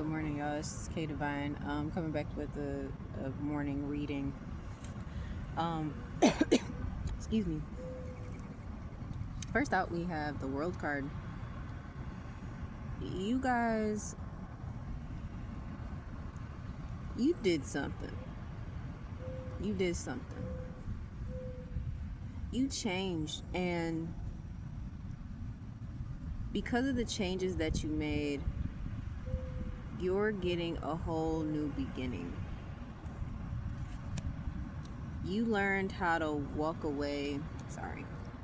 Good morning, y'all. It's K Divine. Coming back with a morning reading. Excuse me. First out, we have the World card. You guys, you did something. You did something. You changed, and because of the changes that you made, you're getting a whole new beginning. You learned how to walk away.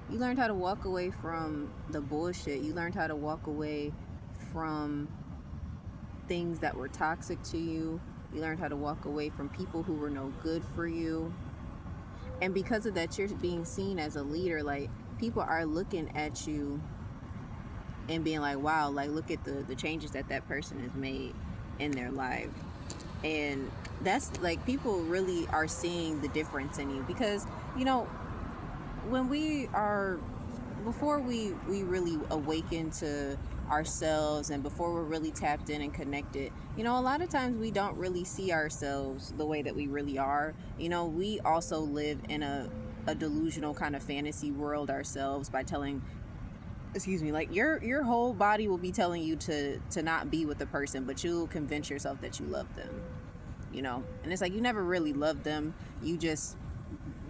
You learned how to walk away from the bullshit. You learned how to walk away from things that were toxic to you. You learned how to walk away from people who were no good for you. And because of that, you're being seen as a leader. Like, people are looking at you and being like, wow, like, look at the changes that person has made in their life. And that's like, people really are seeing the difference in you, because when before we really awaken to ourselves, and before we're really tapped in and connected, a lot of times we don't really see ourselves the way that we really are. We also live in a delusional kind of fantasy world ourselves by telling, like, your whole body will be telling you to not be with the person, but you'll convince yourself that you love them, and it's like, you never really loved them. You just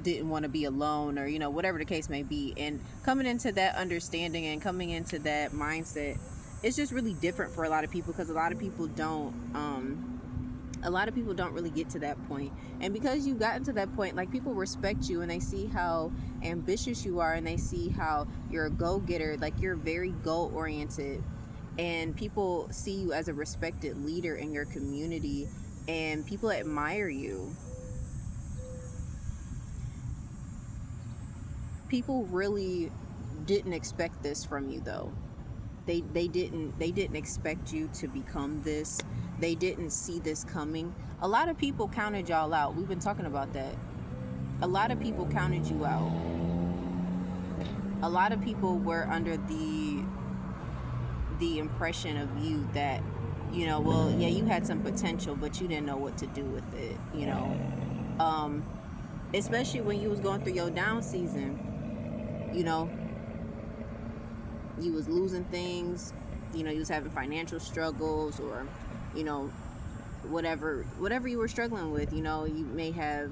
didn't want to be alone, or whatever the case may be. And coming into that understanding and coming into that mindset, it's just really different for a lot of people, because a lot of people don't really get to that point. And because you gotten to that point, like, people respect you, and they see how ambitious you are, and they see how you're a go-getter, like, you're very goal oriented, and people see you as a respected leader in your community, and people admire you. People really didn't expect this from you, though. They didn't expect you to become this. They didn't see this coming. A lot of people counted y'all out. We've been talking about that. A lot of people counted you out. A lot of people were under the impression of you that, well, yeah, you had some potential, but you didn't know what to do with it, especially when you was going through your down season. You was losing things, you was having financial struggles, or whatever you were struggling with. You may have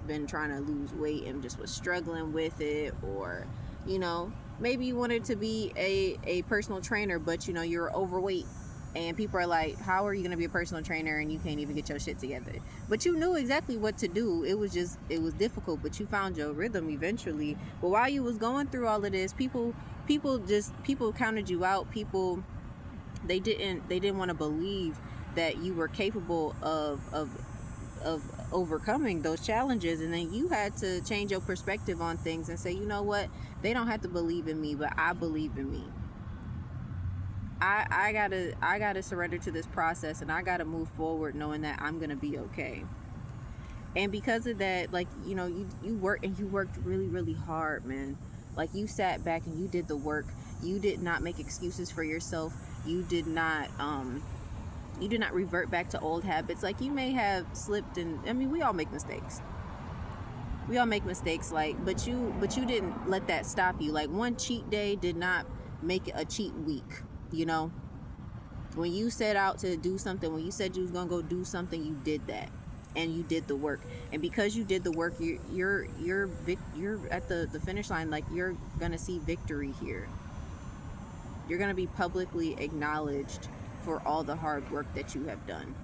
been trying to lose weight and just was struggling with it, or maybe you wanted to be a personal trainer, but you're overweight, and people are like, how are you going to be a personal trainer and you can't even get your shit together? But you knew exactly what to do. It was difficult, but you found your rhythm eventually. But while you was going through all of this, people counted you out. People, they didn't want to believe that you were capable of overcoming those challenges. And then you had to change your perspective on things and say, you know what, they don't have to believe in me, but I believe in me. I gotta surrender to this process, and I gotta move forward knowing that I'm gonna be okay. And because of that, like, you worked really, really hard, man. Like, you sat back and you did the work. You did not make excuses for yourself. You did not revert back to old habits. Like, you may have slipped, and we all make mistakes. Like, but you didn't let that stop you. Like, one cheat day did not make it a cheat week. When you set out to do something, when you said you was gonna go do something, you did that, and you did the work. And because you did the work, you're at the finish line. Like, you're gonna see victory here. You're gonna be publicly acknowledged for all the hard work that you have done.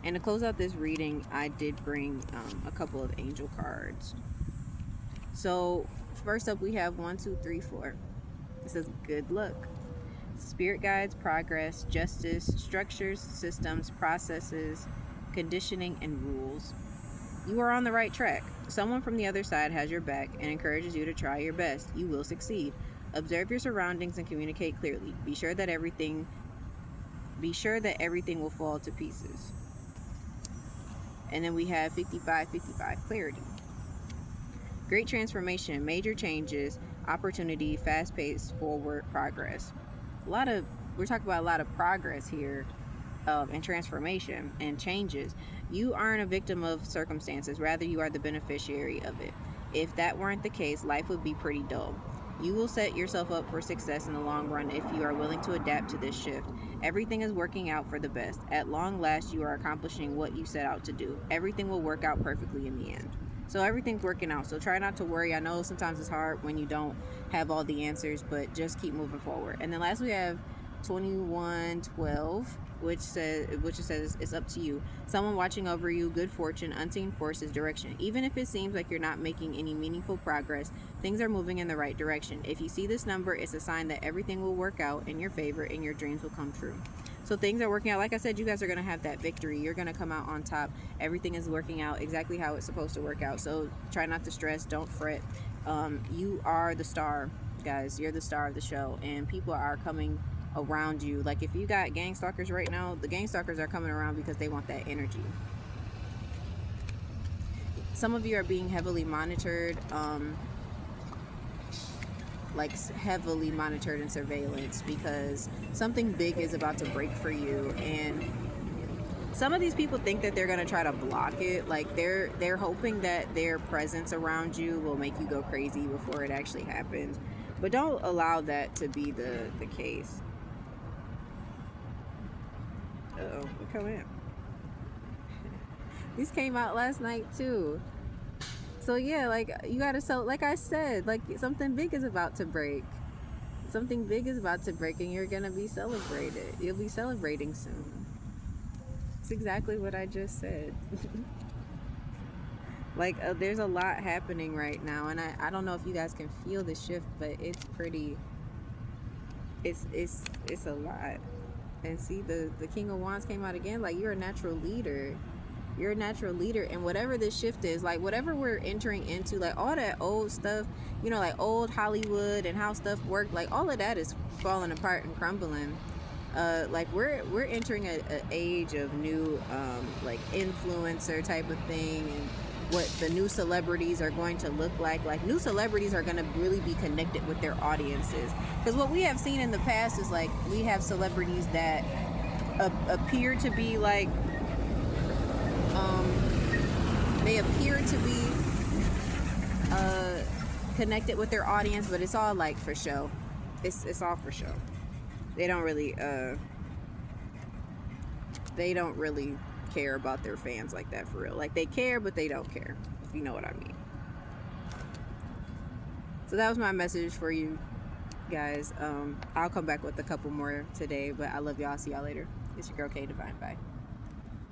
And to close out this reading, I did bring a couple of angel cards. So first up, we have 1, 2, 3, 4. It says good luck. Spirit guides, progress, justice, structures, systems, processes, conditioning, and rules. You are on the right track. Someone from the other side has your back and encourages you to try your best. You will succeed. Observe your surroundings and communicate clearly. Be sure that everything will fall to pieces. And then we have 55-55, clarity. Great transformation, major changes, opportunity, fast-paced, forward progress. We're talking about a lot of progress here. and transformation and changes. You aren't a victim of circumstances, rather, you are the beneficiary of it. If that weren't the case, life would be pretty dull. You will set yourself up for success in the long run if you are willing to adapt to this shift. Everything is working out for the best. At long last, you are accomplishing what you set out to do. Everything will work out perfectly in the end. So everything's working out. So try not to worry. I know sometimes it's hard when you don't have all the answers, but just keep moving forward. And then last we have 2112, which says it's up to you. Someone watching over you, good fortune, unseen forces, direction. Even if it seems like you're not making any meaningful progress, things are moving in the right direction. If you see this number, it's a sign that everything will work out in your favor and your dreams will come true. So things are working out. Like I said, you guys are going to have that victory. You're going to come out on top. Everything is working out exactly how it's supposed to work out. So try not to stress. Don't fret. You are the star, guys. You're the star of the show, and people are coming around you. Like if you got gang stalkers right now, the gang stalkers are coming around because they want that energy. Some of you are being heavily monitored, like heavily monitored and surveillance, because something big is about to break for you. And some of these people think that they're going to try to block it. Like they're hoping that their presence around you will make you go crazy before it actually happens. But don't allow that to be the case. Uh-oh, look come in. These came out last night too. So yeah, like you gotta like I said, like something big is about to break. Something big is about to break, and you're gonna be celebrated. You'll be celebrating soon. It's exactly what I just said. Like there's a lot happening right now, and I don't know if you guys can feel the shift, but it's pretty. It's a lot. And see, the King of Wands came out again. Like you're a natural leader. You're a natural leader, and whatever this shift is, like whatever we're entering into, like all that old stuff, you know, like old Hollywood and how stuff worked, like all of that is falling apart and crumbling. Like we're entering a age of new like influencer type of thing, and what the new celebrities are going to look like. Like new celebrities are going to really be connected with their audiences, because what we have seen in the past is like we have celebrities that appear to be like they appear to be connected with their audience, but it's all like for show. It's all for show. They don't really care about their fans like that for real. Like they care, but they don't care, if you know what I mean. So that was my message for you guys. I'll come back with a couple more today, but I love y'all. See y'all later. It's your girl K Divine. Bye.